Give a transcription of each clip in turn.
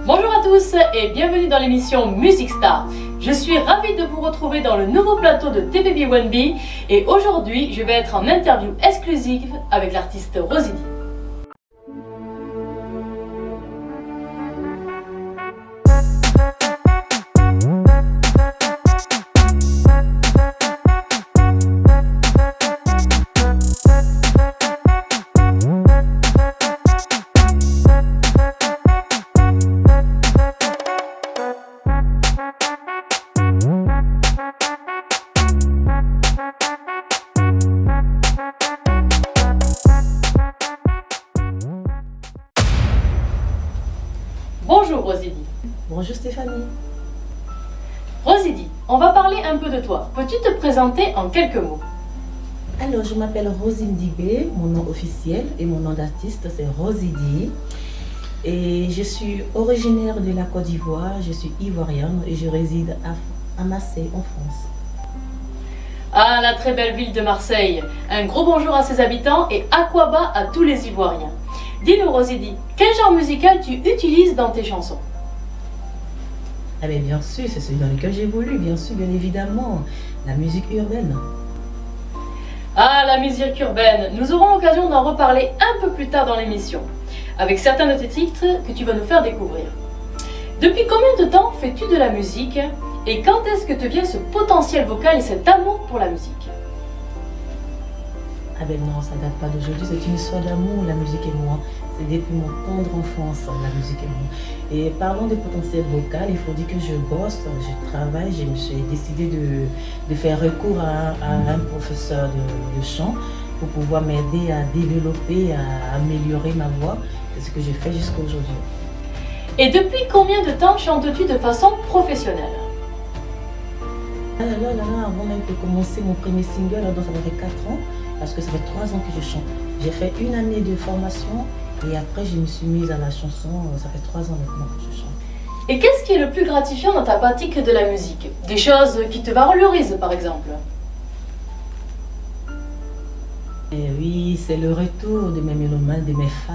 Bonjour à tous et bienvenue dans l'émission Music Star. Je suis ravie de vous retrouver dans le nouveau plateau de TPB1B et aujourd'hui je vais être en interview exclusive avec l'artiste Rosidi. Bonjour Rosidi. Bonjour Stéphanie. Rosidi, on va parler un peu de toi. Peux-tu te présenter en quelques mots? Alors, je m'appelle Rosidi B, mon nom officiel, et mon nom d'artiste c'est Rosidi. Et je suis originaire de la Côte d'Ivoire, je suis ivoirienne et je réside à Marseille en France. Ah, la très belle ville de Marseille. Un gros bonjour à ses habitants et aquaba à tous les Ivoiriens. Dis-nous Rosidi, quel genre musical tu utilises dans tes chansons? Ah bien sûr, c'est celui dans lequel j'évolue, bien sûr, bien évidemment, la musique urbaine. Ah, la musique urbaine, nous aurons l'occasion d'en reparler un peu plus tard dans l'émission, avec certains de tes titres que tu vas nous faire découvrir. Depuis combien de temps fais-tu de la musique et quand est-ce que te vient ce potentiel vocal et cet amour pour la musique? Ah non, ça date pas d'aujourd'hui, c'est une histoire d'amour, la musique et moi. C'est depuis mon tendre enfance, la musique et moi. Et parlons de potentiel vocal, il faut dire que je bosse, je travaille, je me suis décidé de faire recours à un professeur de chant pour pouvoir m'aider à développer, à améliorer ma voix. C'est ce que j'ai fait jusqu'à aujourd'hui. Et depuis combien de temps chantes-tu de façon professionnelle? Avant même de commencer mon premier single, donc ça fait 4 ans, parce que ça fait 3 ans que je chante. J'ai fait une année de formation et après je me suis mise à la chanson, ça fait 3 ans maintenant que je chante. Et qu'est-ce qui est le plus gratifiant dans ta pratique de la musique? Des choses qui te valorisent par exemple? Et oui, c'est le retour de mes mélomanes, de mes fans.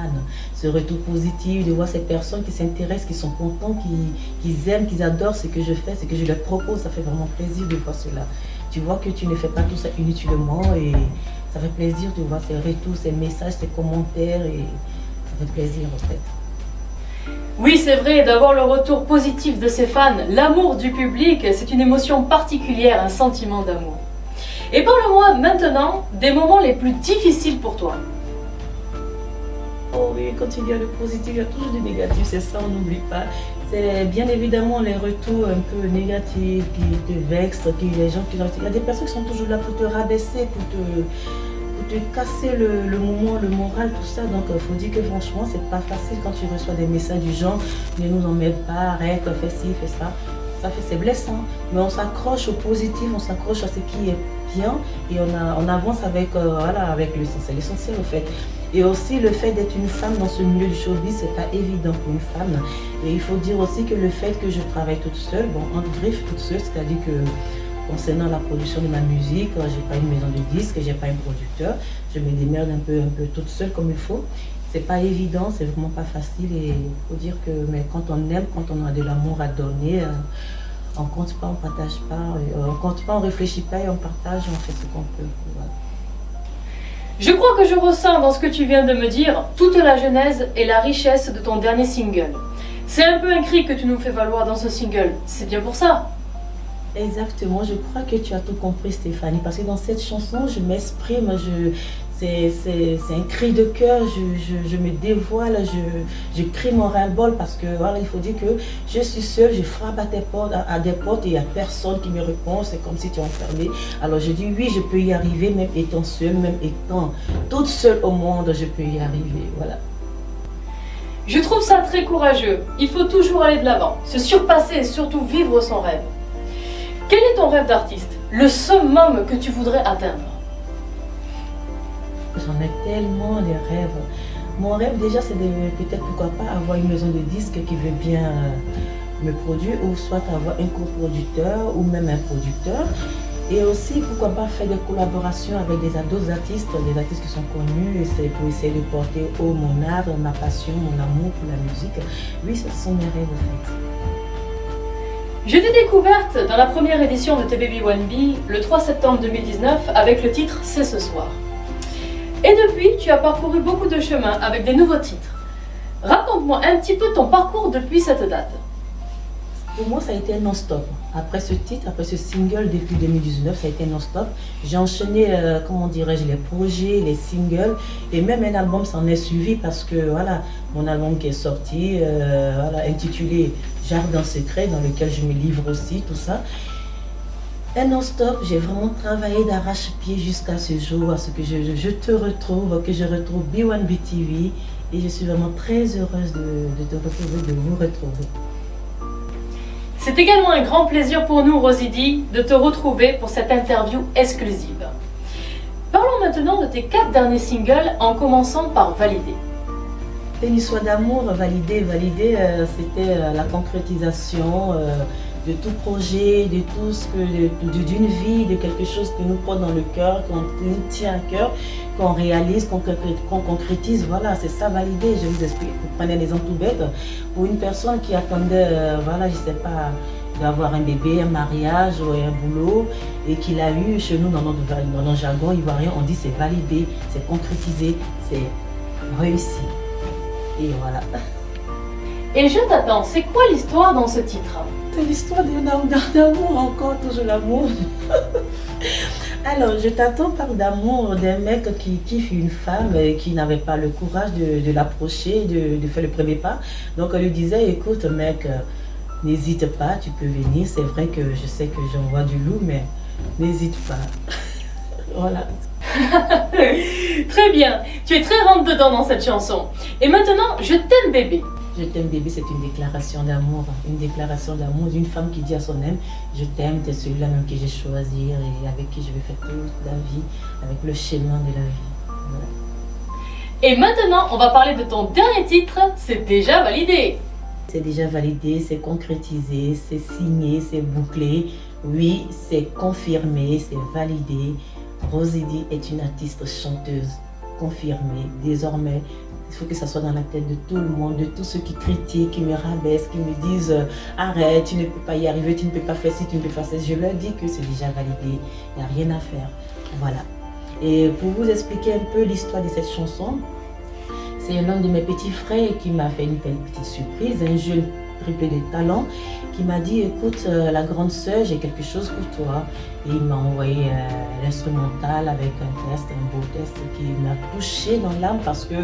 Ce retour positif, de voir ces personnes qui s'intéressent, qui sont contents, qui aiment, qui adorent ce que je fais, ce que je leur propose. Ça fait vraiment plaisir de voir cela. Tu vois que tu ne fais pas tout ça inutilement et ça fait plaisir de voir ces retours, ces messages, ces commentaires et ça fait plaisir en fait. Oui, c'est vrai, d'avoir le retour positif de ses fans, l'amour du public, c'est une émotion particulière, un sentiment d'amour. Et parle-moi maintenant des moments les plus difficiles pour toi. Oh oui, quand il y a le positif, il y a toujours du négatif, c'est ça, on n'oublie pas. C'est bien évidemment les retours un peu négatifs qui te vexent, les gens qui... Il y a des personnes qui sont toujours là pour te rabaisser, pour te casser le moment, le moral, tout ça. Donc il faut dire que franchement, c'est pas facile quand tu reçois des messages du genre « Ne nous emmerde pas, arrête, fais ci, fais ça ». C'est blessant, mais on s'accroche au positif, on s'accroche à ce qui est bien et on avance avec, avec l'essentiel. L'essentiel au fait. Et aussi le fait d'être une femme dans ce milieu du showbiz, c'est pas évident pour une femme. Et il faut dire aussi que le fait que je travaille toute seule, bon, en griffe toute seule, c'est-à-dire que concernant la production de ma musique, j'ai pas une maison de disques, j'ai pas un producteur, je me démerde un peu toute seule comme il faut. C'est pas évident, c'est vraiment pas facile et il faut dire que mais quand on aime, quand on a de l'amour à donner, on compte pas, on partage pas, on compte pas, on réfléchit pas et on partage, on fait ce qu'on peut. Voilà. Je crois que je ressens dans ce que tu viens de me dire toute la genèse et la richesse de ton dernier single. C'est un peu un cri que tu nous fais valoir dans ce single, c'est bien pour ça. Exactement, je crois que tu as tout compris Stéphanie, parce que dans cette chanson, je m'exprime, c'est un cri de cœur, je me dévoile, je crie mon ras-le-bol parce que voilà, il faut dire que je suis seule, je frappe à des portes et il n'y a personne qui me répond, c'est comme si tu es enfermée. Alors je dis oui, je peux y arriver, même étant seule, même étant toute seule au monde, je peux y arriver, voilà. Je trouve ça très courageux, il faut toujours aller de l'avant, se surpasser et surtout vivre son rêve. Quel est ton rêve d'artiste? Le summum que tu voudrais atteindre? J'en ai tellement de rêves. Mon rêve déjà c'est de peut-être pourquoi pas avoir une maison de disques qui veut bien me produire ou soit avoir un coproducteur ou même un producteur. Et aussi, pourquoi pas faire des collaborations avec d'autres artistes, des artistes qui sont connus, et c'est pour essayer de porter haut mon art, ma passion, mon amour pour la musique. Oui, ce sont mes rêves en fait. Je t'ai découverte dans la première édition de TBB1B le 3 septembre 2019 avec le titre C'est ce soir. Et depuis, tu as parcouru beaucoup de chemins avec des nouveaux titres. Raconte-moi un petit peu ton parcours depuis cette date. Pour moi, ça a été non-stop. Après ce titre, après ce single depuis 2019, ça a été non-stop. J'ai enchaîné, comment dirais-je, les projets, les singles, et même un album s'en est suivi parce que voilà, mon album qui est sorti, voilà, intitulé Jardin secret, dans lequel je me livre aussi, tout ça. Un non-stop, j'ai vraiment travaillé d'arrache-pied jusqu'à ce jour, à ce que je te retrouve, que je retrouve B1B TV, et je suis vraiment très heureuse de te retrouver, de vous retrouver. C'est également un grand plaisir pour nous, Rosidie, de te retrouver pour cette interview exclusive. Parlons maintenant de tes 4 derniers singles, en commençant par Validé. Une histoire d'amour, Validé, c'était la concrétisation de tout projet, de tout ce que, d'une vie, de quelque chose que nous porte dans le cœur, qu'on nous tient à cœur, qu'on réalise, qu'on concrétise. Voilà, c'est ça, Validé. Je vous explique, vous prenez un exemple tout bête. Pour une personne qui attendait, voilà, je sais pas, d'avoir un bébé, un mariage ou un boulot, et qu'il a eu chez nous dans notre jargon ivoirien, on dit c'est validé, c'est concrétisé, c'est réussi. Et voilà. Et je t'attends, c'est quoi l'histoire dans ce titre? C'est l'histoire d'amour, encore toujours l'amour. Alors, je t'attends parle d'amour d'un mec qui kiffe une femme et qui n'avait pas le courage de l'approcher, de faire le premier pas. Donc, on lui disait, écoute mec, n'hésite pas, tu peux venir. C'est vrai que je sais que j'envoie du loup, mais n'hésite pas. Voilà. Très bien, tu es très rentre-dedans dans cette chanson. Et maintenant, je t'aime bébé. Je t'aime bébé, c'est une déclaration d'amour d'une femme qui dit à son homme, je t'aime, tu es celui-là même que j'ai choisi et avec qui je vais faire toute la vie, avec le chemin de la vie. Voilà. Et maintenant, on va parler de ton dernier titre, c'est déjà validé. C'est déjà validé, c'est concrétisé, c'est signé, c'est bouclé. Oui, c'est confirmé, c'est validé. Rosidie est une artiste chanteuse confirmée. Désormais, il faut que ça soit dans la tête de tout le monde, de tous ceux qui critiquent, qui me rabaissent, qui me disent arrête, tu ne peux pas y arriver, tu ne peux pas faire ci, tu ne peux pas faire ça. Je leur dis que c'est déjà validé, il n'y a rien à faire. Voilà. Et pour vous expliquer un peu l'histoire de cette chanson, c'est l'un de mes petits frères qui m'a fait une petite surprise, un jeune triplé de talent, qui m'a dit écoute la grande sœur, j'ai quelque chose pour toi. Et il m'a envoyé l'instrumental avec un test, un beau test qui m'a touché dans l'âme parce que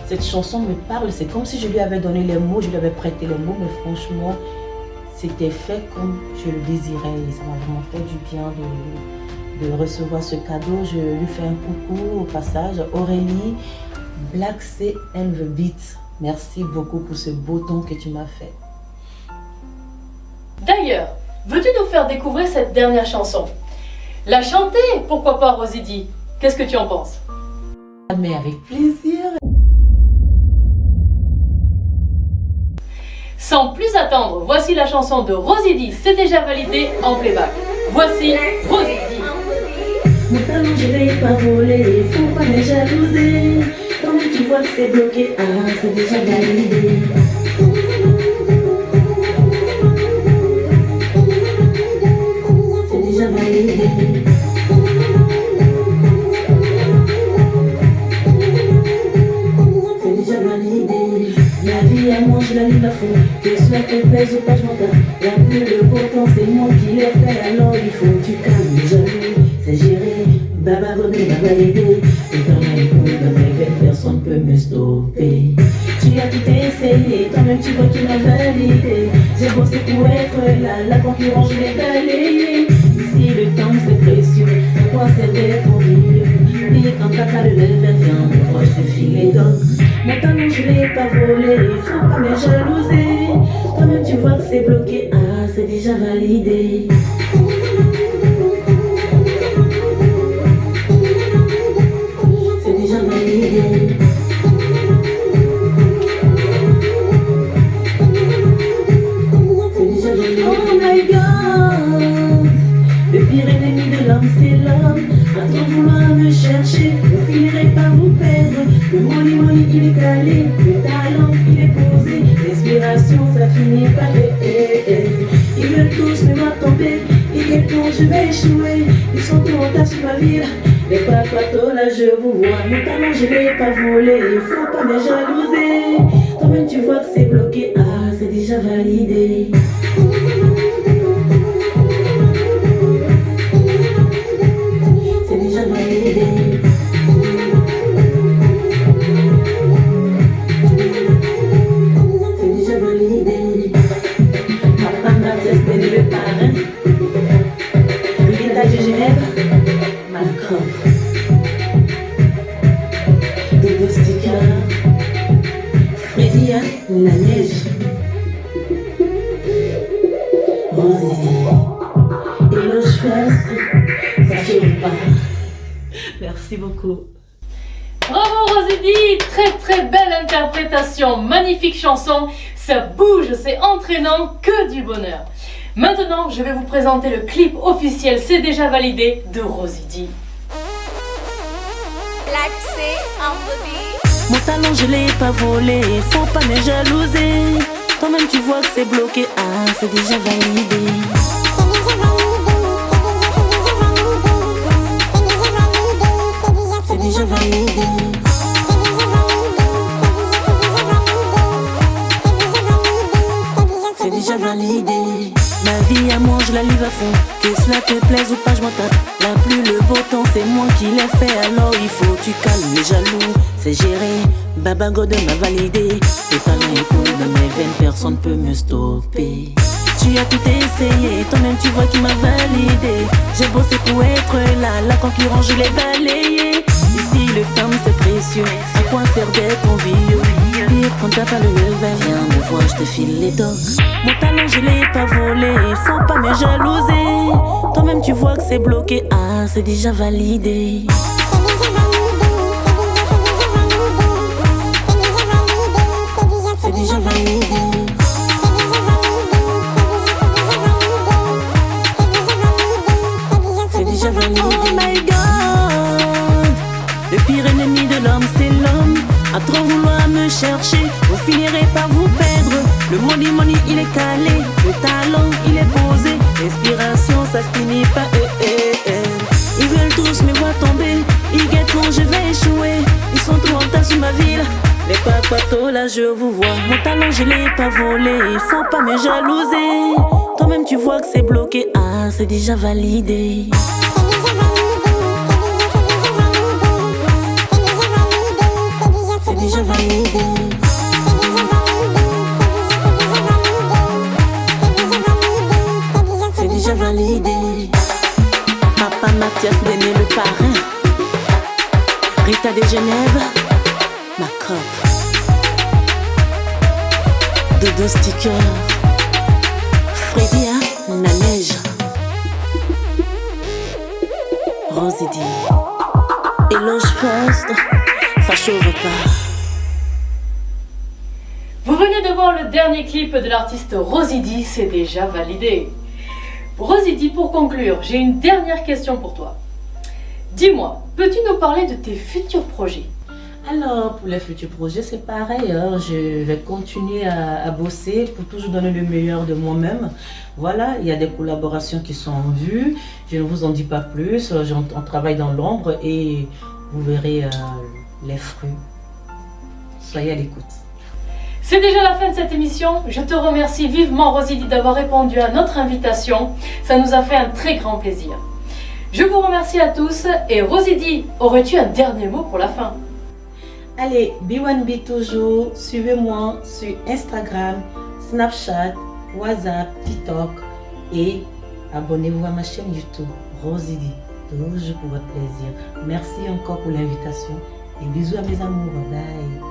cette chanson me parle. C'est comme si je lui avais donné les mots, je lui avais prêté les mots, mais franchement, c'était fait comme je le désirais. Et ça m'a vraiment fait du bien de recevoir ce cadeau. Je lui fais un coucou au passage. Aurélie, Black C and the Beat. Merci beaucoup pour ce beau ton que tu m'as fait. D'ailleurs, veux-tu nous faire découvrir cette dernière chanson? La chanter, pourquoi pas, Rosidie? Qu'est-ce que tu en penses? Mais avec plaisir. Sans plus attendre, voici la chanson de Rosidie, c'est déjà validé en playback. Voici Rosidie. Mon talent, je l'ai pas volé, faut pas me jalouser. Quand tu vois que c'est bloqué, ah, c'est déjà validé. C'est déjà validé. C'est déjà validé. La vie à moi, je la livre à fond. Que cela te pèse ou pas, je m'en tape. La pluie, le pourtant, c'est moi qui l'ai fait. Alors il faut que tu calmes les jaloux. C'est géré, baba, bonnet, m'a validé. Et dans ma écoute, dans mes veines, personne peut me stopper. Tu as tout essayé, toi-même tu vois qu'il m'a validé. J'ai bossé pour être là, la concurrence je l'ai balayée. Ici le temps c'est précieux, pourquoi c'est d'être en vie? Et quand t'as pas le lever, viens, moi je te file les dents. Mon talent je l'ai pas volé, faut pas me jalouser. Toi-même tu vois que c'est bloqué, ah c'est déjà validé. C'est déjà validé. C'est déjà validé. Oh my God, le pire ennemi finit pas. Ils veulent tous me voir tomber, et bientôt je vais échouer. Ils sont trop en tas sur ma ville. Les papatos là je vous vois, mon talent je l'ai pas volé. Il faut pas me jalouser. Toi-même tu vois que c'est bloqué, ah c'est déjà validé. C'est déjà validé. C'est déjà validé. Papa m'a testé le parrain. L'État de Genève, ma copie. Des stickers. Freddy, hein, la neige. Rosie. Et le cheveu, ça chauffe pas. Merci beaucoup. Bravo Rosidie, très très belle interprétation, magnifique chanson, ça bouge, c'est entraînant, que du bonheur. Maintenant, je vais vous présenter le clip officiel, c'est déjà validé, de Rosidie. Mon talent je l'ai pas volé, faut pas me jalouser. Toi-même tu vois que c'est bloqué, ah c'est déjà validé. C'est déjà validé. C'est déjà validé. Ma vie à moi je la livre à fond. Que cela te plaise ou pas je m'en tape. La pluie, le beau temps c'est moi qui l'ai fait. Alors il faut que tu calmes les jaloux. C'est géré, Baba God m'a validé. Les talents écoulent dans mes veines, personne peut me stopper. Tu as tout essayé, toi-même tu vois qui m'a validé. J'ai bossé pour être là, la concurrence je l'ai balayée. Ici le temps c'est précieux, à quoi sert d'être envieux? Pire quand t'as pas le level, viens me voir, je te file les docs. Mon talent je l'ai pas volé, faut pas me jalouser. Toi-même tu vois que c'est bloqué, ah c'est déjà validé. C'est déjà validé. C'est déjà validé. Oh my God. Le pire ennemi de l'homme c'est l'homme. À trop vouloir me chercher, vous finirez par vous perdre. Le money il est calé, le talent il est posé. L'inspiration ça finit pas. Ils veulent tous me voir tomber, ils guettent quand je vais échouer. Ils sont trop en tas sur ma ville. Les papatos là je vous vois, mon talent je l'ai pas volé. Faut pas me jalouser, toi-même tu vois que c'est bloqué, ah c'est déjà validé. C'est déjà validé. C'est déjà validé. Papa Mathias Déné le parrain. Rita de Genève, ma copie. Dodo sticker. Freddy, hein, la neige. Rosidie. Éloge first, ça chauffe pas. Vous venez de voir le dernier clip de l'artiste Rosidie, c'est déjà validé. Rosidie, pour conclure, j'ai une dernière question pour toi. Dis-moi, peux-tu nous parler de tes futurs projets? Alors, pour les futurs projets, c'est pareil. Hein. Je vais continuer à bosser pour toujours donner le meilleur de moi-même. Voilà, il y a des collaborations qui sont en vue. Je ne vous en dis pas plus. On travaille dans l'ombre et vous verrez les fruits. Soyez à l'écoute. C'est déjà la fin de cette émission. Je te remercie vivement, Rosidie, d'avoir répondu à notre invitation. Ça nous a fait un très grand plaisir. Je vous remercie à tous. Et Rosidie, aurais-tu un dernier mot pour la fin? Allez, B1B toujours. Suivez-moi sur Instagram, Snapchat, WhatsApp, TikTok et abonnez-vous à ma chaîne YouTube, Rosidie. Toujours pour votre plaisir. Merci encore pour l'invitation et bisous à mes amours. Bye.